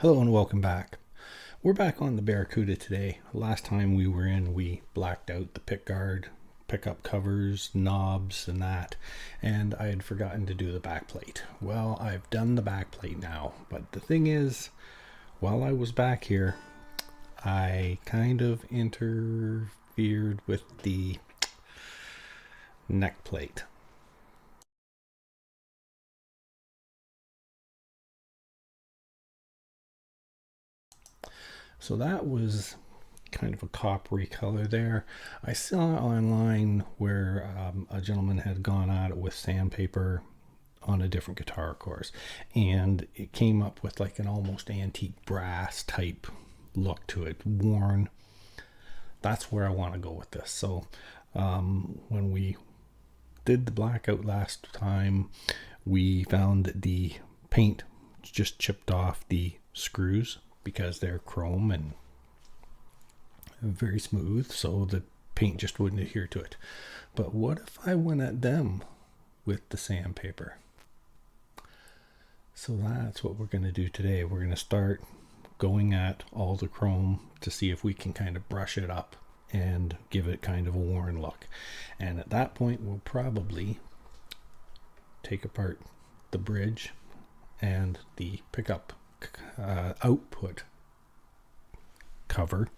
Hello and welcome back. We're back on the Barracuda today. Last time we were in, we blacked out the pick guard, pickup covers, knobs, and that, and I had forgotten to do the back plate. Well, I've done the back plate now, but the thing is, while I was back here, I kind of interfered with the neck plate. So that was kind of a coppery color there. I saw online where a gentleman had gone at it with sandpaper on a different guitar, of course, and it came up with like an almost antique brass type look to it, worn. That's where I want to go with this. So when we did the blackout last time, we found that the paint just chipped off the screws because they're chrome and very smooth, so the paint just wouldn't adhere to it. But what if I went at them with the sandpaper? So that's what we're going to do today. We're going to start going at all the chrome to see if we can kind of brush it up and give it kind of a worn look. And at that point, we'll probably take apart the bridge and the pickup output cover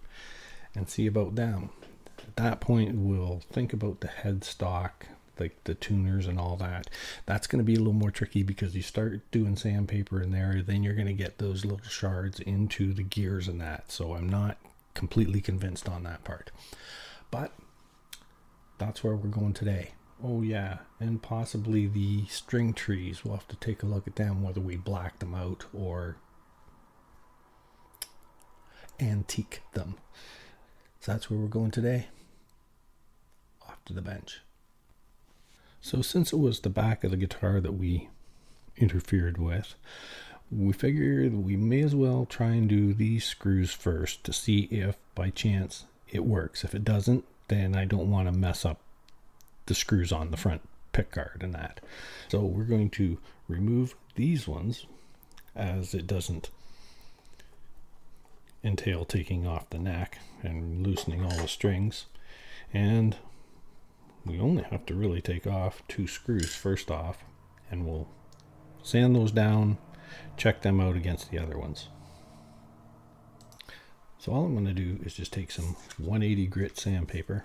and see about them. At that point, we'll think about the headstock, like the tuners and all that. That's going to be a little more tricky because you start doing sandpaper in there, then you're going to get those little shards into the gears and that. So I'm not completely convinced on that part. But that's where we're going today. Oh yeah, and possibly the string trees. We'll have to take a look at them, whether we black them out or antique them. So that's where we're going today. Off to the bench. So since it was the back of the guitar that we interfered with, we figured we may as well try and do these screws first to see if by chance it works. If it doesn't, then I don't want to mess up the screws on the front pickguard and that. So we're going to remove these ones as it doesn't entail taking off the neck and loosening all the strings, and we only have to really take off 2 screws first off, and we'll sand those down, check them out against the other ones. So all I'm going to do is just take some 180 grit sandpaper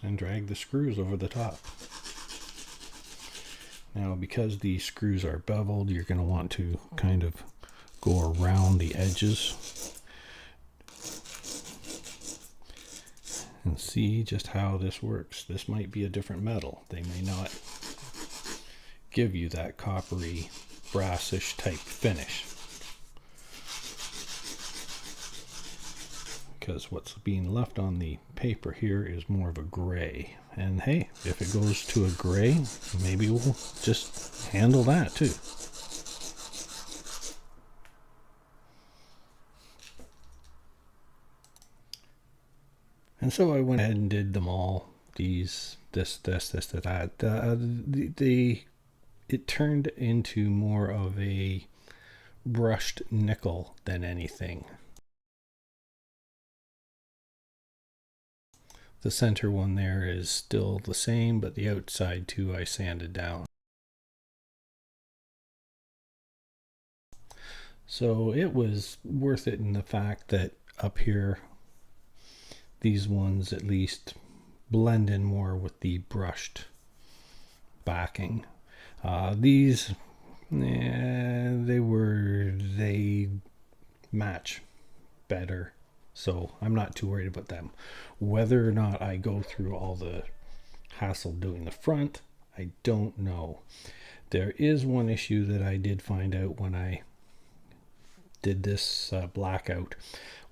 and drag the screws over the top. Now because these screws are beveled, you're going to want to kind of go around the edges and see just how this works. This might be a different metal. They may not give you that coppery, brassish type finish, because what's being left on the paper here is more of a gray. And hey, if it goes to a gray, maybe we'll just handle that too. And so I went ahead and did them all. These, this, that. It turned into more of a brushed nickel than anything. The center one there is still the same, but the outside too I sanded down. So it was worth it in the fact that up here, these ones at least blend in more with the brushed backing. These, they match better, so I'm not too worried about them. Whether or not I go through all the hassle doing the front, I don't know. There is one issue that I did find out when I did this blackout,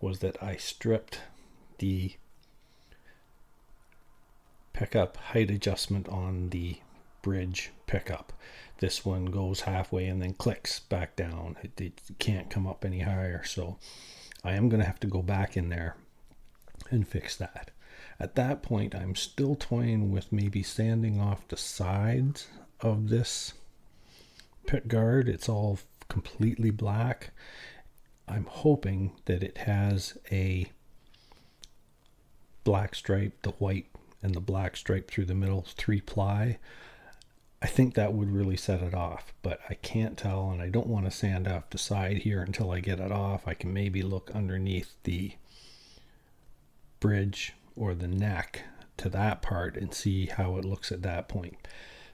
was that I stripped the pickup height adjustment on the bridge pickup. This one goes halfway and then clicks back down. It can't come up any higher, so I am going to have to go back in there and fix that. At that point, I'm still toying with maybe sanding off the sides of this pick guard. It's all completely black. I'm hoping that it has a black stripe, the white and the black stripe through the middle, 3-ply. I think that would really set it off, but I can't tell, and I don't want to sand off the side here until I get it off. I can maybe look underneath the bridge or the neck to that part and see how it looks at that point.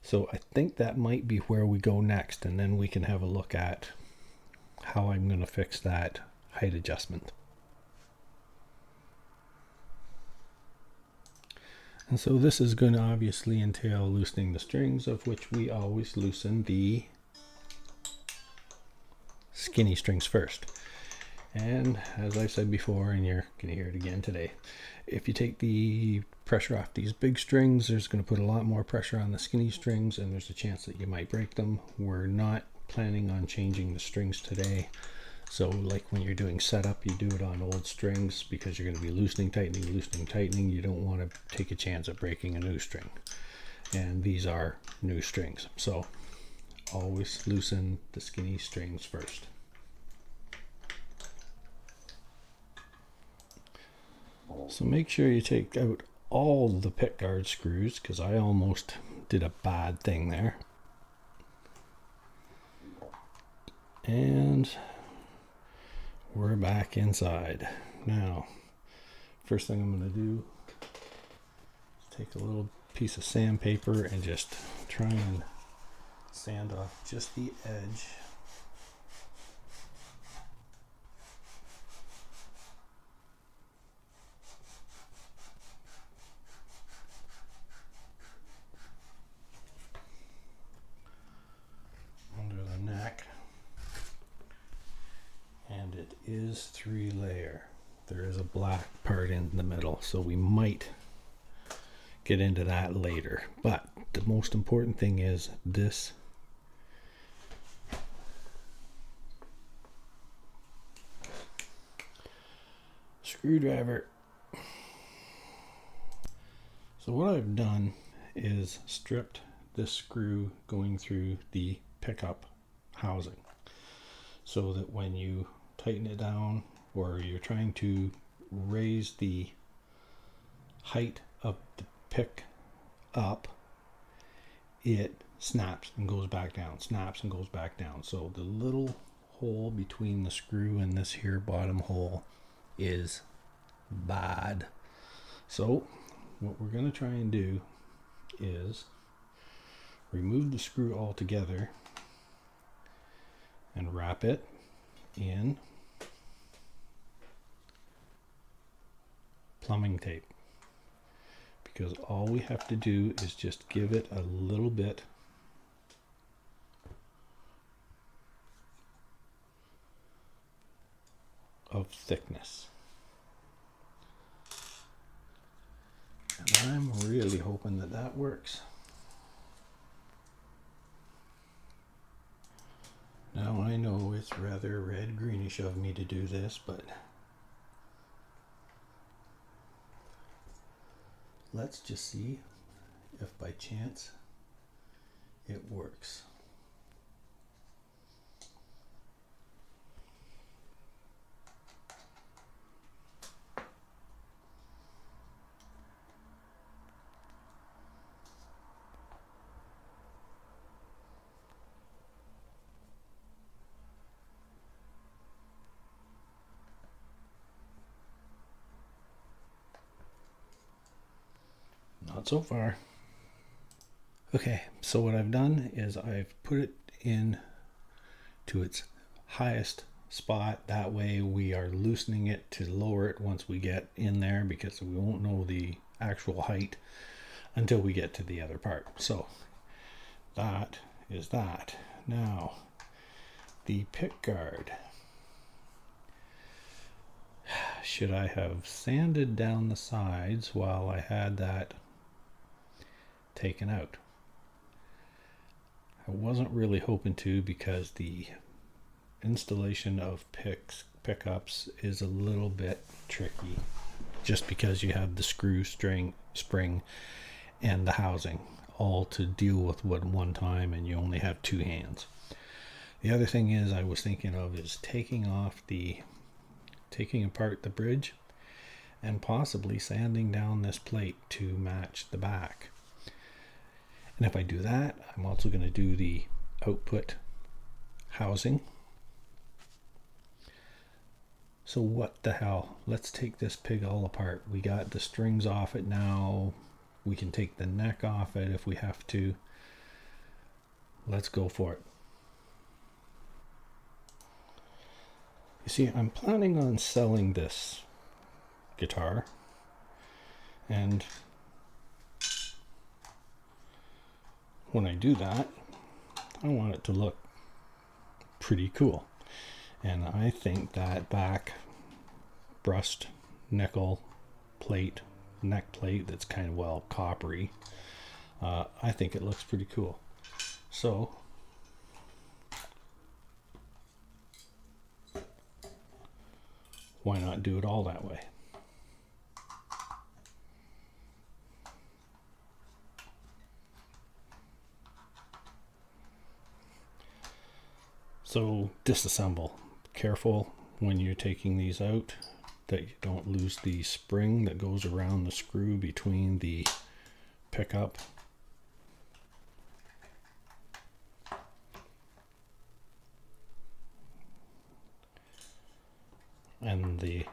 So I think that might be where we go next, and then we can have a look at how I'm going to fix that height adjustment. And so this is going to obviously entail loosening the strings, of which we always loosen the skinny strings first. And as I've said before, and you're going to hear it again today, if you take the pressure off these big strings, there's going to put a lot more pressure on the skinny strings, and there's a chance that you might break them. We're not planning on changing the strings today. So like when you're doing setup, you do it on old strings because you're going to be loosening, tightening. You don't want to take a chance of breaking a new string. And these are new strings. So always loosen the skinny strings first. So make sure you take out all the pick guard screws, because I almost did a bad thing there. And we're back inside. Now, first thing I'm going to do is take a little piece of sandpaper and just try and sand off just the edge. Under the neck. And it is 3-layer. There is a black part in the middle, so we might get into that later. But the most important thing is this screwdriver. So what I've done is stripped this screw going through the pickup housing, so that when you tighten it down or you're trying to raise the height of the pick up, it snaps and goes back down, snaps and goes back down. So the little hole between the screw and this here bottom hole is bad. So what we're going to try and do is remove the screw altogether and wrap it in plumbing tape, because all we have to do is just give it a little bit of thickness. And I'm really hoping that that works. Now I know it's rather red greenish of me to do this, but let's just see if by chance it works. Not so far. Okay, so what I've done is I've put it in to its highest spot. That way we are loosening it to lower it once we get in there, because we won't know the actual height until we get to the other part. So that is that. Now the pick guard. Should I have sanded down the sides while I had that taken out? I wasn't really hoping to, because the installation of pickups is a little bit tricky, just because you have the screw spring and the housing all to deal with at one time, and you only have two hands. The other thing is I was thinking of is taking apart the bridge and possibly sanding down this plate to match the back. And if I do that, I'm also going to do the output housing. So what the hell? Let's take this pig all apart. We got the strings off it now. We can take the neck off it if we have to. Let's go for it. You see, I'm planning on selling this guitar, and when I do that, I want it to look pretty cool. And I think that back brushed nickel plate, neck plate that's kind of, well, coppery, I think it looks pretty cool. So why not do it all that way? So disassemble. Careful when you're taking these out that you don't lose the spring that goes around the screw between the pickup and the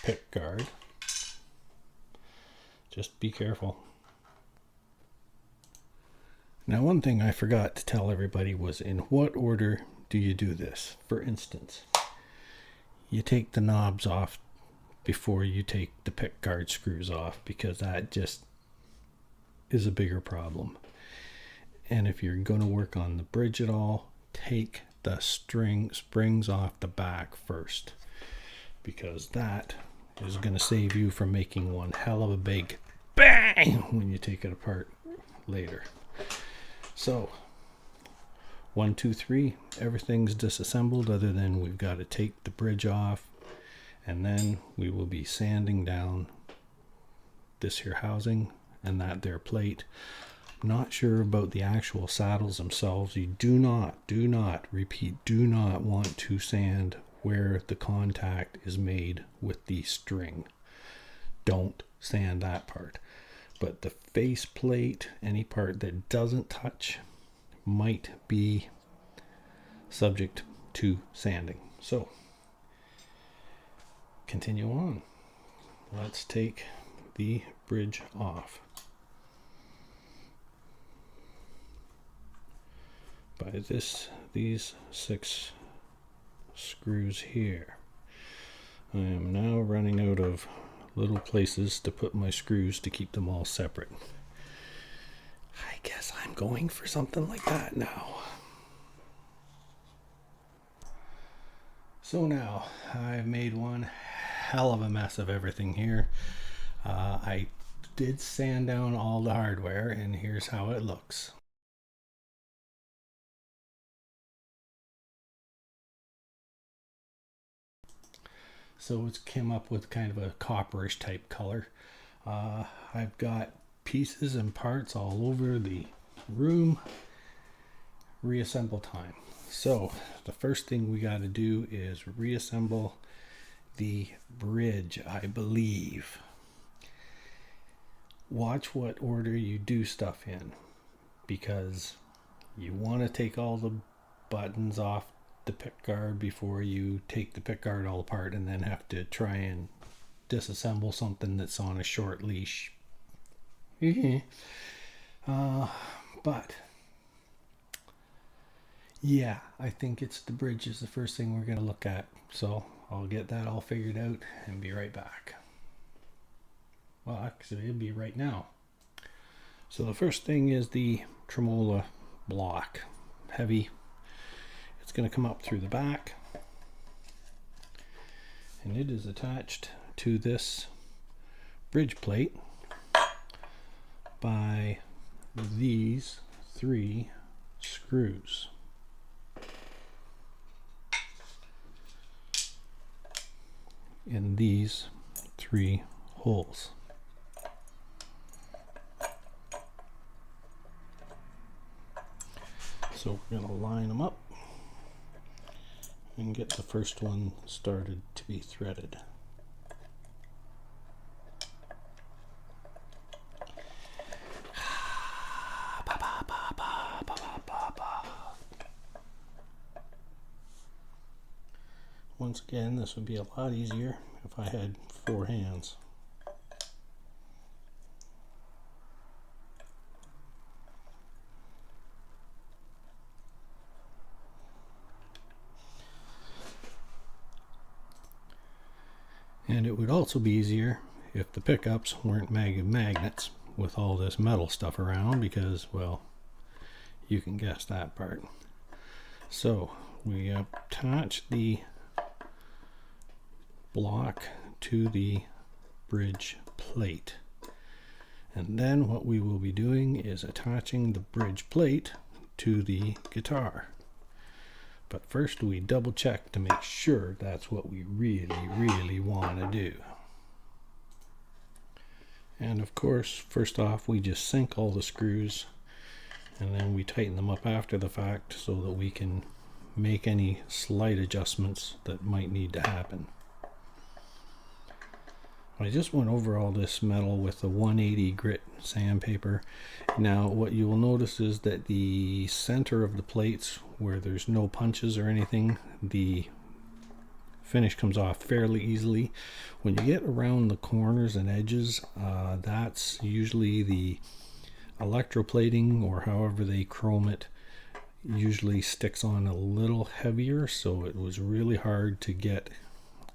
pick guard. Just be careful. Now, one thing I forgot to tell everybody was, in what order do you do this? For instance, you take the knobs off before you take the pick guard screws off, because that just is a bigger problem. And if you're going to work on the bridge at all, take the springs off the back first, because that is going to save you from making one hell of a big bang when you take it apart later. So 1, 2, 3, everything's disassembled other than we've got to take the bridge off, and then we will be sanding down this here housing and that there plate. Not sure about the actual saddles themselves. You do not want to sand where the contact is made with the string. Don't sand that part. But the face plate, any part that doesn't touch, might be subject to sanding. So continue on. Let's take the bridge off. By these 6 screws here. I am now running out of little places to put my screws to keep them all separate. I guess I'm going for something like that now. So now I've made one hell of a mess of everything here. I did sand down all the hardware, and here's how it looks. So it's came up with kind of a copperish type color. I've got pieces and parts all over the room. Reassemble time. So the first thing we got to do is reassemble the bridge, I believe. Watch what order you do stuff in, because you want to take all the buttons off the pick guard before you take the pick guard all apart and then have to try and disassemble something that's on a short leash. But yeah, I think it's the bridge is the first thing we're going to look at. So I'll get that all figured out and be right back. Well, actually, it'll be right now. So the first thing is the tremolo block. Heavy. It's going to come up through the back, and it is attached to this bridge plate by these 3 screws. In these 3 holes. So we're going to line them up and get the first one started to be threaded. Once again, this would be a lot easier if I had 4 hands. And it would also be easier if the pickups weren't magnets with all this metal stuff around, because, well, you can guess that part. So we attach the block to the bridge plate, and then what we will be doing is attaching the bridge plate to the guitar. But first we double check to make sure that's what we really want to do. And of course, first off, we just sink all the screws, and then we tighten them up after the fact so that we can make any slight adjustments that might need to happen. I just went over all this metal with a 180 grit sandpaper. Now what you will notice is that the center of the plates, where there's no punches or anything, the finish comes off fairly easily. When you get around the corners and edges, that's usually the electroplating, or however they chrome it, usually sticks on a little heavier, so it was really hard to get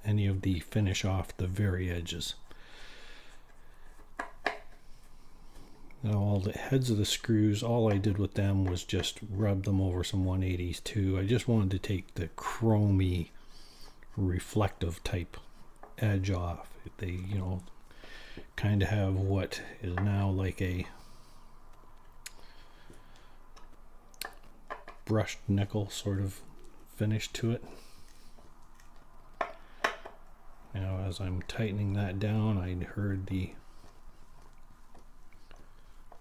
any of the finish off the very edges. Now all the heads of the screws, all I did with them was just rub them over some 180s too. I just wanted to take the chromy reflective type edge off. They, you know, kind of have what is now like a brushed nickel sort of finish to it. Now as I'm tightening that down, I heard the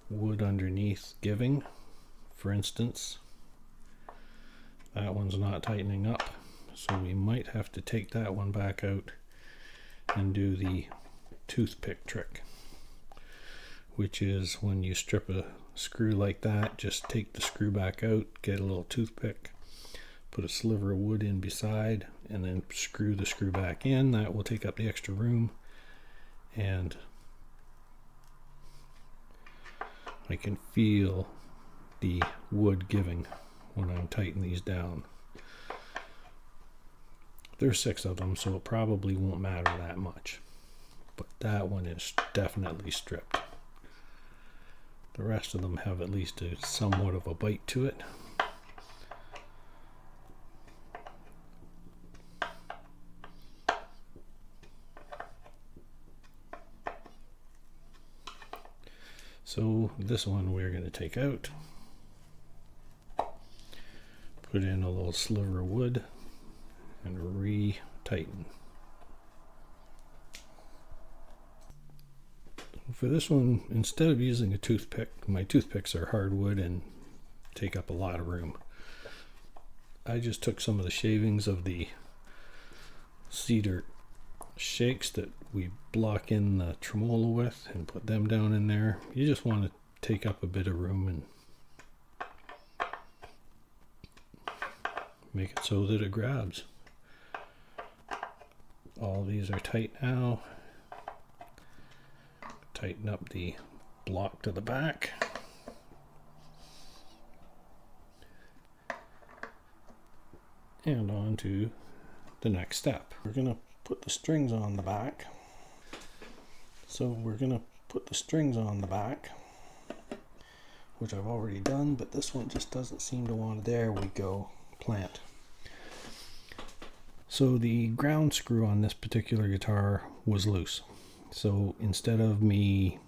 wood underneath giving. For instance, that one's not tightening up, so we might have to take that one back out and do the toothpick trick, which is when you strip a screw like that, just take the screw back out, get a little toothpick, put a sliver of wood in beside, and then screw the screw back in. That will take up the extra room, and I can feel the wood giving when I'm tightening these down. There's 6 of them, so it probably won't matter that much, but that one is definitely stripped. The rest of them have at least a somewhat of a bite to it. So this one we're going to take out, put in a little sliver of wood, and re-tighten. For this one, instead of using a toothpick, my toothpicks are hardwood and take up a lot of room. I just took some of the shavings of the cedar shakes that we block in the tremolo with and put them down in there. You just want to take up a bit of room and make it so that it grabs. All these are tight now. Tighten up the block to the back. And on to the next step. We're going to put the strings on the back. So we're going to put the strings on the back, which I've already done, but this one just doesn't seem to want to. There we go. Plant. So the ground screw on this particular guitar was loose. So instead of me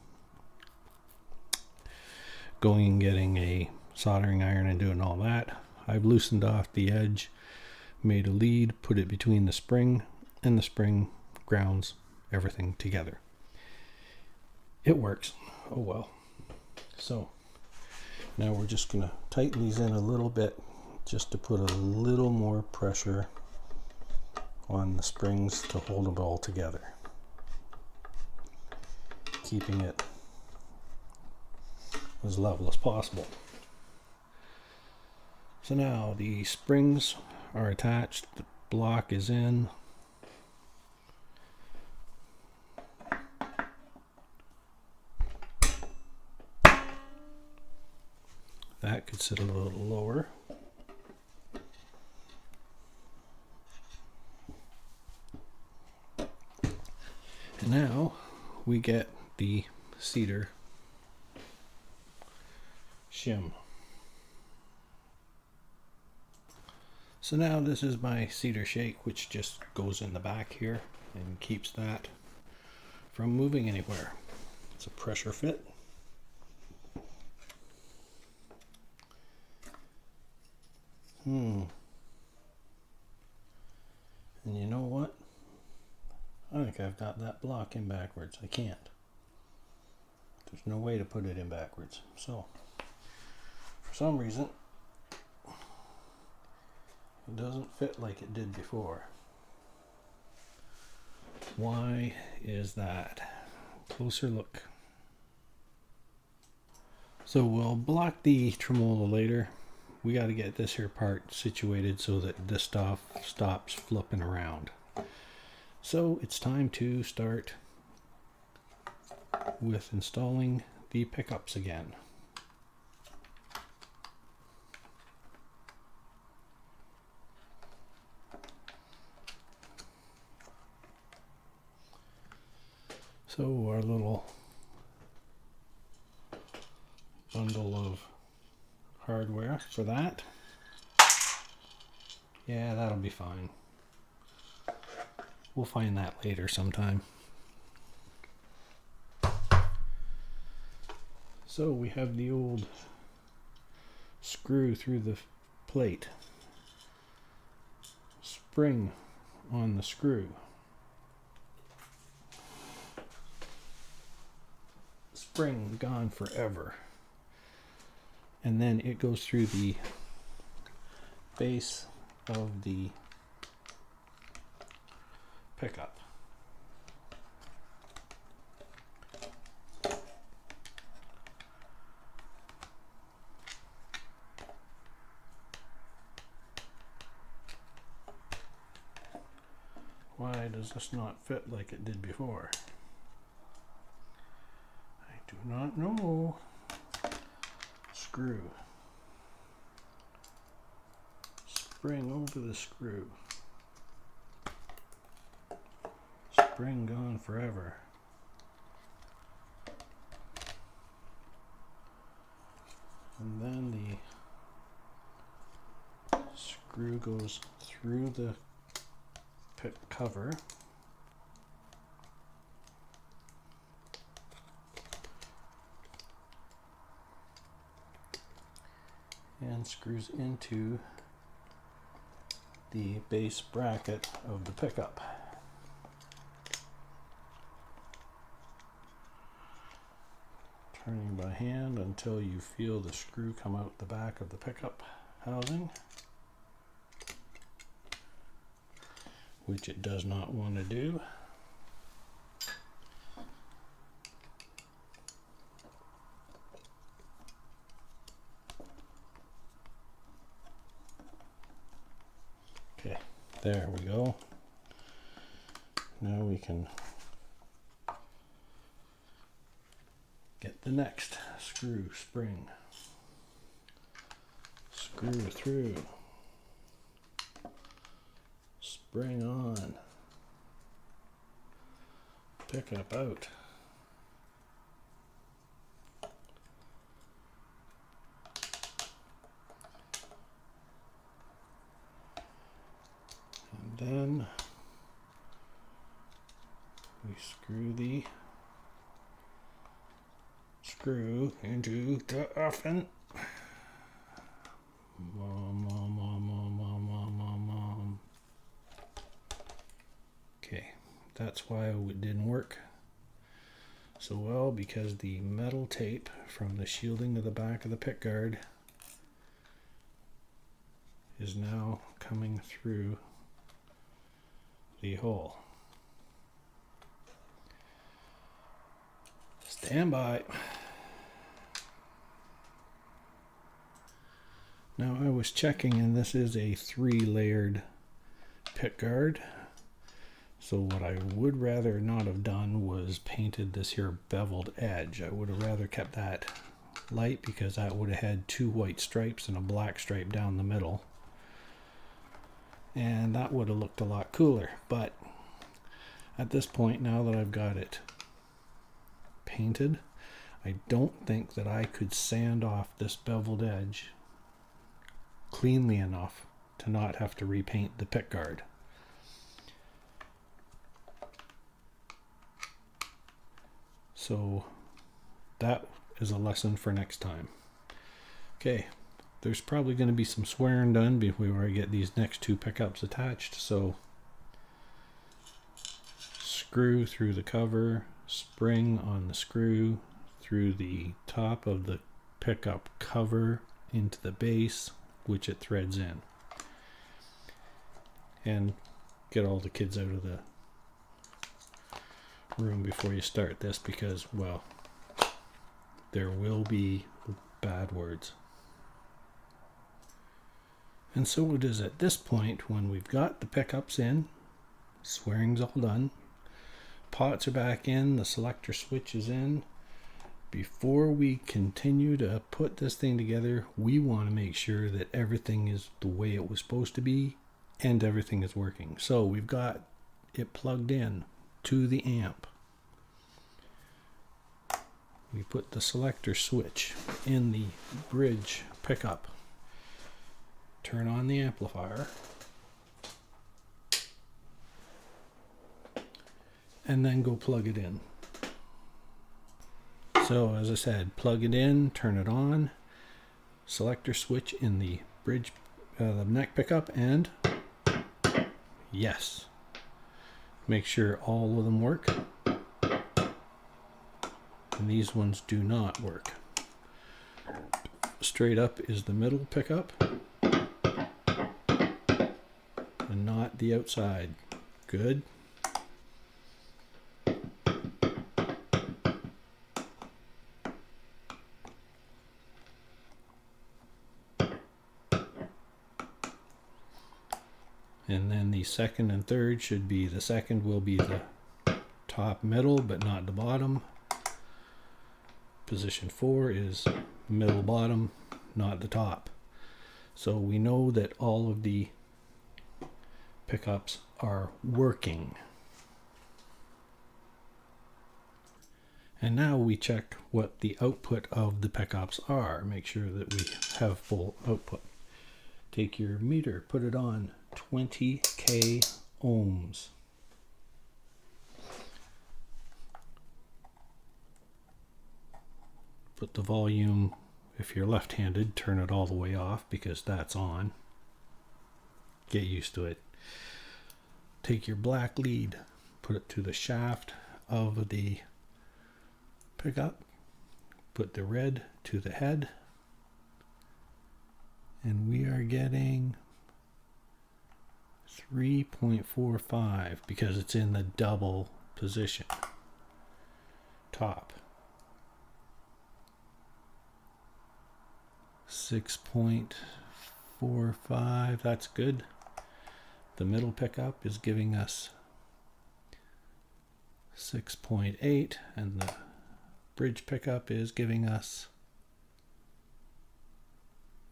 going and getting a soldering iron and doing all that, I've loosened off the edge, made a lead, put it between the spring, and the spring grounds everything together. It works. Oh well. So now we're just going to tighten these in a little bit just to put a little more pressure on the springs to hold it all together, keeping it as level as possible. So now the springs are attached, the block is in. That could sit a little lower. And now we get the cedar shim. So now this is my cedar shake, which just goes in the back here and keeps that from moving anywhere. It's a pressure fit. And you know what? I think I've got that block in backwards. I can't. There's no way to put it in backwards. So, for some reason, it doesn't fit like it did before. Why is that? Closer look. So we'll block the tremolo later. We got to get this here part situated so that this stuff stops flipping around. So it's time to start with installing the pickups again. So our little bundle of hardware for that. Yeah, that'll be fine. We'll find that later sometime. So we have the old screw through the plate, spring on the screw, spring gone forever, and then it goes through the base of the pickup. Why does this not fit like it did before? I do not know. Screw. Spring over the screw. Spring gone forever. And then the screw goes through the pit cover. And screws into the base bracket of the pickup. Turning by hand until you feel the screw come out the back of the pickup housing, which it does not want to do. Okay, there we go. Now we can get the next screw spring. Screw through. Spring on. Pickup out. And then we screw the screw into the oven. Okay, that's why it didn't work so well, because the metal tape from the shielding of the back of the pick guard is now coming through the hole. Stand by. Now I was checking, and this is a 3-layered pick guard. So what I would rather not have done was painted this here beveled edge. I would have rather kept that light because that would have had 2 white stripes and a black stripe down the middle. And that would have looked a lot cooler. But at this point, now that I've got it painted, I don't think that I could sand off this beveled edge cleanly enough to not have to repaint the pick guard. So that is a lesson for next time. Okay, there's probably going to be some swearing done before I get these next 2 pickups attached, so screw through the cover, spring on the screw through the top of the pickup cover into the base, which it threads in. And get all the kids out of the room before you start this, because, well, there will be bad words. And so it is at this point, when we've got the pickups in, swearing's all done, pots are back in, the selector switch is in. Before we continue to put this thing together, we want to make sure that everything is the way it was supposed to be and everything is working. So we've got it plugged in to the amp. We put the selector switch in the bridge pickup. Turn on the amplifier. And then go plug it in. So as I said, plug it in, turn it on, selector switch in the bridge, the neck pickup, and yes. Make sure all of them work. And these ones do not work. Straight up is the middle pickup and not the outside. Good. And then the second and third should be, the second will be the top middle but not the bottom. Position 4 is middle bottom, not the top. So we know that all of the pickups are working. And now we check what the output of the pickups are. Make sure that we have full output. Take your meter, put it on 20k ohms. Put the volume, if you're left-handed, turn it all the way off because that's on. Get used to it. Take your black lead, put it to the shaft of the pickup. Put the red to the head. And we are getting 3.45 because it's in the double position. Top. 6.45, that's good. The middle pickup is giving us 6.8 and the bridge pickup is giving us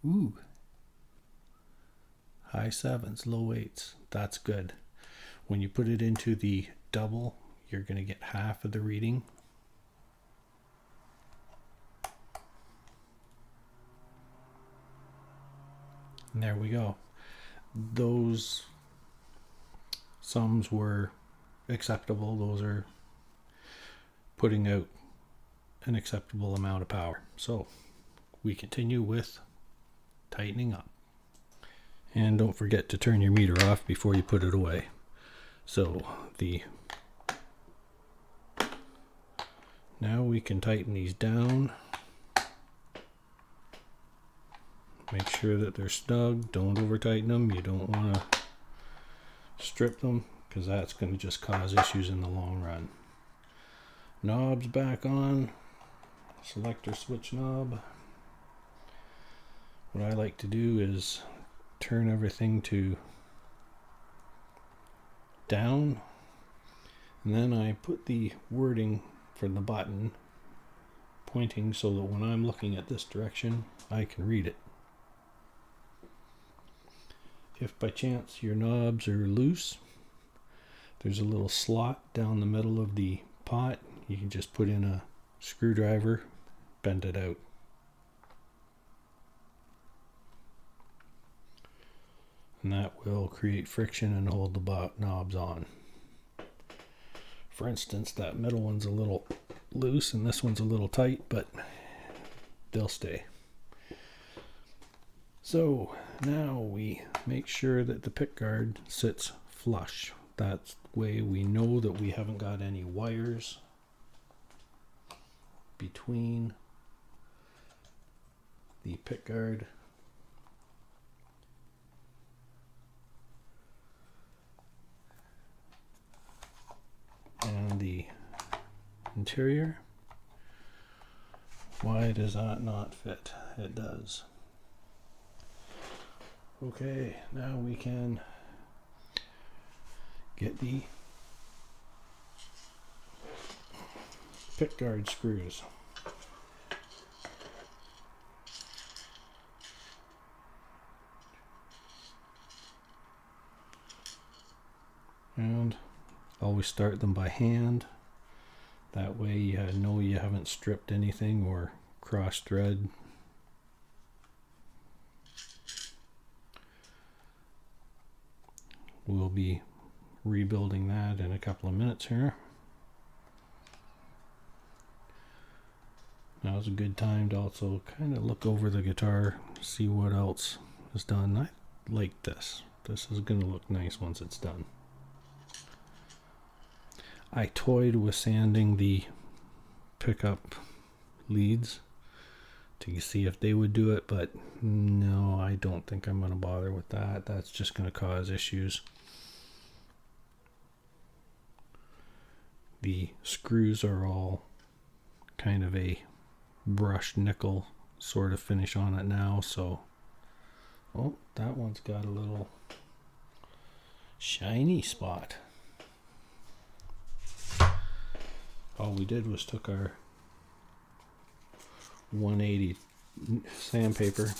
high 7s, low 8s. That's good. When you put it into the double, you're going to get half of the reading. And there we go. Those sums were acceptable. Those are putting out an acceptable amount of power. So we continue with tightening up. And don't forget to turn your meter off before you put it away. So now we can tighten these down. Make sure that they're snug. Don't over tighten them. You don't want to strip them because that's going to just cause issues in the long run. Knobs back on, selector switch knob. What I like to do is turn everything to down, and then I put the wording for the button pointing so that when I'm looking at this direction I can read it. If by chance your knobs are loose, there's a little slot down the middle of the pot. You can just put in a screwdriver, bend it out. And that will create friction and hold the knobs on. For instance, that middle one's a little loose and this one's a little tight, but they'll stay. So now we make sure that the pickguard sits flush. That's the way we know that we haven't got any wires between the pickguard and the interior. Why does that not fit? It does. Okay, now we can get the pickguard screws. And always start them by hand. That way you know you haven't stripped anything or cross thread. We'll be rebuilding that in a couple of minutes here. Now is a good time to also kind of look over the guitar, see what else is done. I like this. This is going to look nice once it's done. I toyed with sanding the pickup leads to see if they would do it, but no, I don't think I'm going to bother with that. That's just going to cause issues. The screws are all kind of a brushed nickel sort of finish on it now, so oh, that one's got a little shiny spot. All we did was took our 180 sandpaper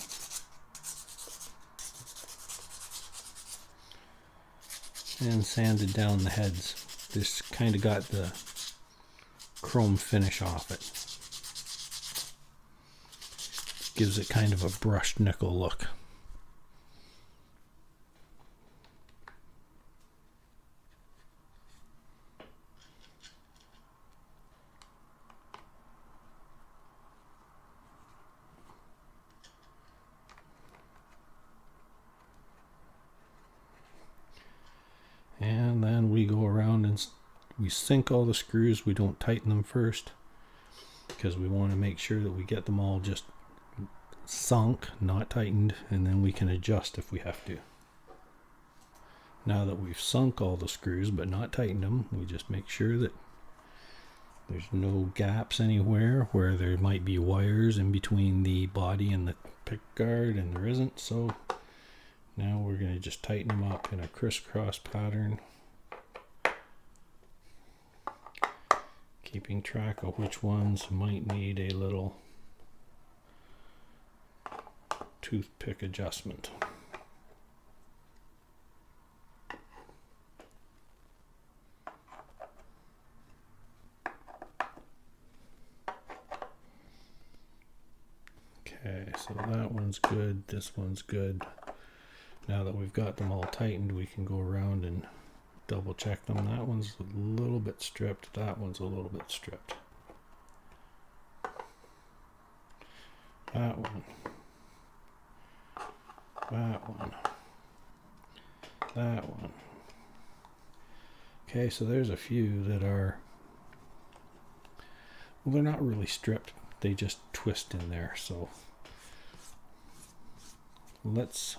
and sanded down the heads. This kind of got the chrome finish off it. Gives it kind of a brushed nickel look. And then we go around and we sink all the screws. We don't tighten them first because we want to make sure that we get them all just sunk, not tightened, and then we can adjust if we have to. Now that we've sunk all the screws but not tightened them, we just make sure that there's no gaps anywhere where there might be wires in between the body and the pickguard, and there isn't. So now we're going to just tighten them up in a crisscross pattern, keeping track of which ones might need a little toothpick adjustment. Okay, so that one's good, this one's good. Now that we've got them all tightened, we can go around and double check them. That one's a little bit stripped, that one's a little bit stripped. That one. That one. That one. Okay, so there's a few that are, well, they're not really stripped, they just twist in there. So let's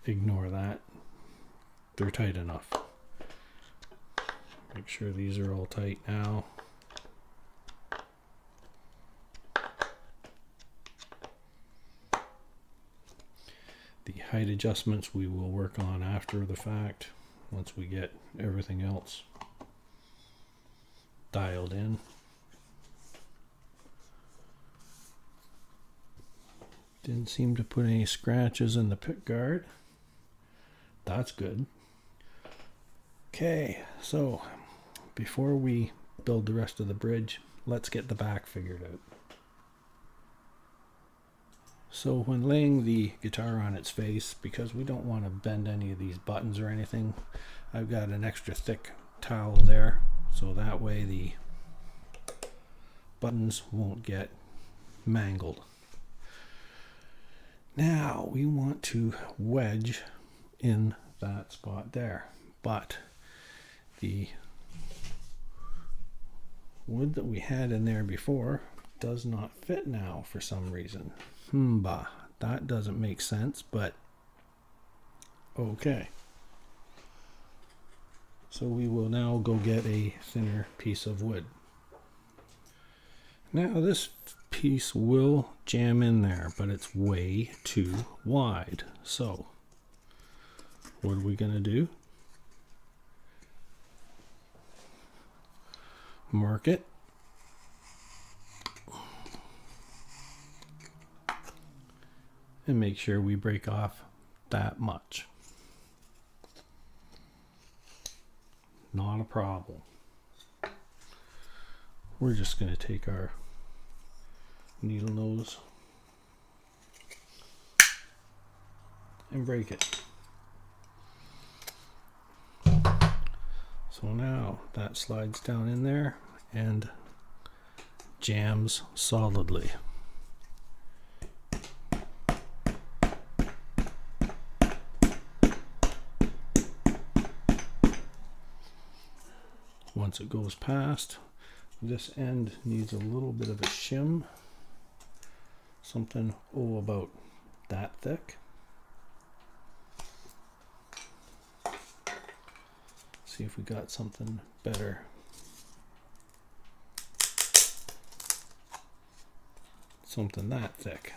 ignore that. They're tight enough. Make sure these are all tight now. The height adjustments we will work on after the fact, once we get everything else dialed in. Didn't seem to put any scratches in the pick guard. That's good. Okay, so before we build the rest of the bridge, let's get the back figured out. So when laying the guitar on its face, because we don't want to bend any of these buttons or anything, I've got an extra thick towel there, so that way the buttons won't get mangled. Now we want to wedge in that spot there, but the wood that we had in there before does not fit now for some reason. That doesn't make sense, but okay. So we will now go get a thinner piece of wood. Now this piece will jam in there, but it's way too wide. So what are we going to do? Mark it. And make sure we break off that much. Not a problem. We're just going to take our needle nose and break it. So now that slides down in there and jams solidly. Once it goes past, this end needs a little bit of a shim. Something, about that thick. See if we got something better. Something that thick.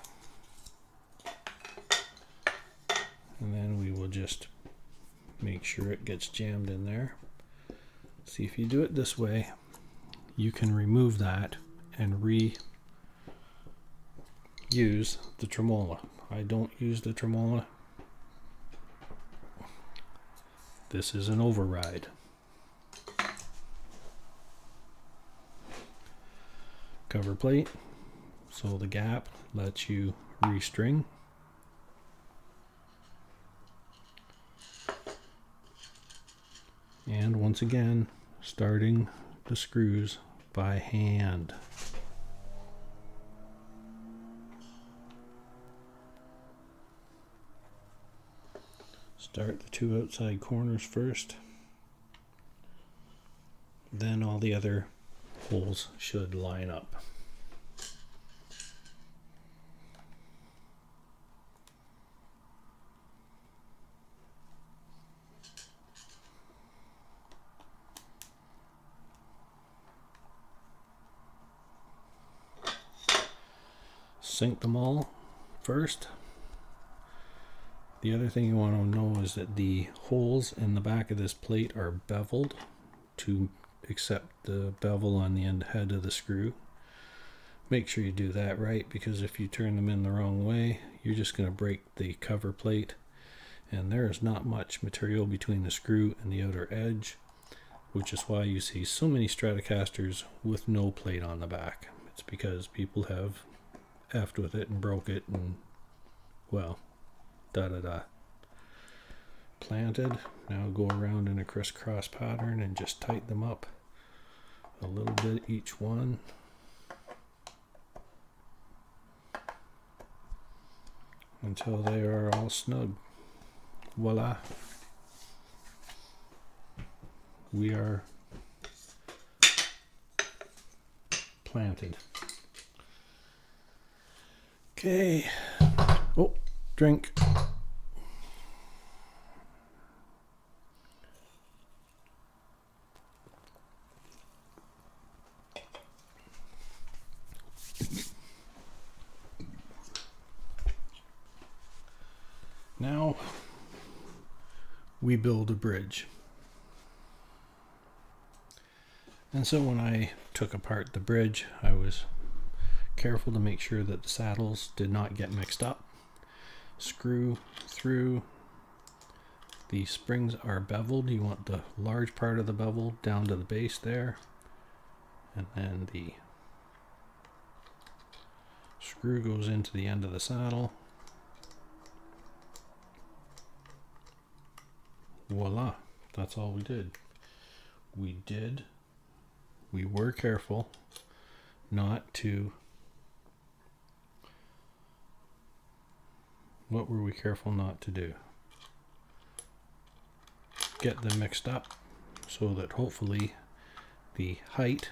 And then we will just make sure it gets jammed in there. See, if you do it this way, you can remove that and reuse the tremola. I don't use the tremola. This is an override. Cover plate, so the gap lets you restring. And once again, starting the screws by hand. Start the two outside corners first, then all the other holes should line up. Sink them all first. The other thing you want to know is that the holes in the back of this plate are beveled to accept the bevel on the head of the screw. Make sure you do that right, because if you turn them in the wrong way, you're just going to break the cover plate, and there is not much material between the screw and the outer edge, which is why you see so many Stratocasters with no plate on the back. It's because people have effed with it and broke it, and well, planted. Now go around in a crisscross pattern and just tighten them up a little bit each one. Until they are all snug. Voila. We are planted. Okay. Oh, drink. we build a bridge. And so when I took apart the bridge, I was careful to make sure that the saddles did not get mixed up. Screw through. The springs are beveled. You want the large part of the bevel down to the base there. And then the screw goes into the end of the saddle. Voila, that's all we did. We were careful not to, what were we careful not to do? Get them mixed up so that hopefully the height,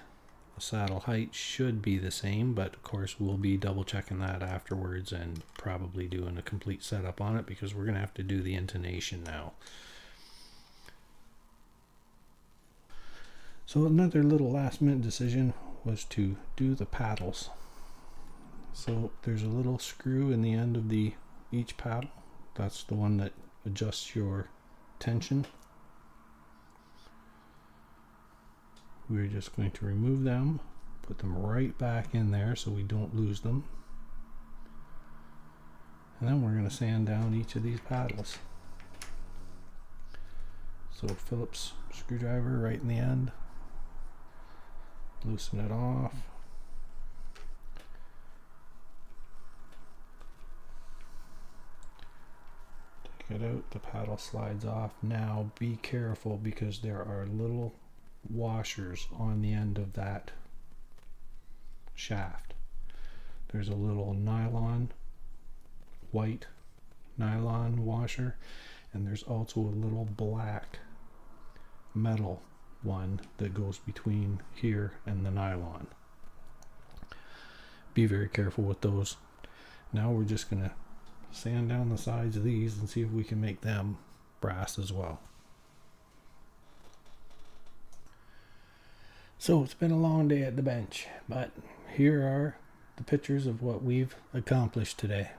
the saddle height should be the same, but of course we'll be double checking that afterwards and probably doing a complete setup on it because we're going to have to do the intonation now. So another little last minute decision was to do the paddles. So there's a little screw in the end of each paddle. That's the one that adjusts your tension. We're just going to remove them, put them right back in there so we don't lose them. And then we're going to sand down each of these paddles. So Phillips screwdriver right in the end. Loosen it off. Take it out, the paddle slides off. Now be careful because there are little washers on the end of that shaft. There's a little white nylon washer, and there's also a little black metal one that goes between here and the nylon. Be very careful with those. Now we're just going to sand down the sides of these and see if we can make them brass as well. So it's been a long day at the bench, but here are the pictures of what we've accomplished today.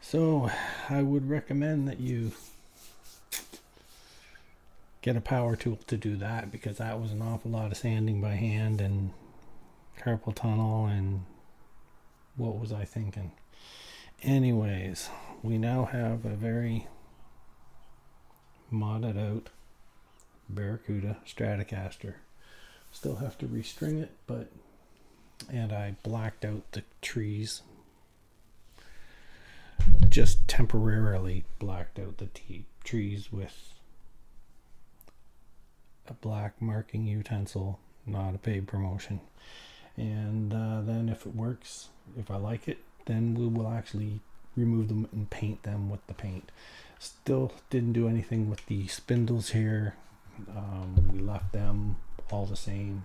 So I would recommend that you get a power tool to do that, because that was an awful lot of sanding by hand and carpal tunnel and what was I thinking. Anyways, we now have a very modded out Barracuda Stratocaster. Still have to restring it, and I blacked out the trees. Just temporarily blacked out the trees with a black marking utensil, not a paid promotion. And then if it works, if I like it, then we will actually remove them and paint them with the paint. Still didn't do anything with the spindles here. We left them all the same.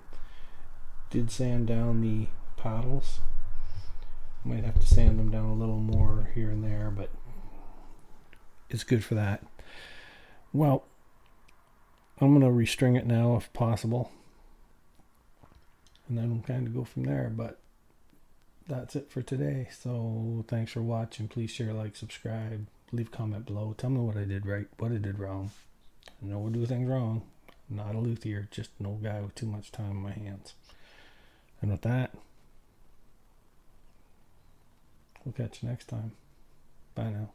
Did sand down the paddles. Might have to sand them down a little more here and there, but it's good for that. Well, I'm going to restring it now if possible, and then we'll kind of go from there. But that's it for today. So thanks for watching. Please share, like, subscribe, leave a comment below. Tell me what I did right, what I did wrong. I know I do things wrong. I'm not a luthier, just an old guy with too much time on my hands. And with that, we'll catch you next time. Bye now.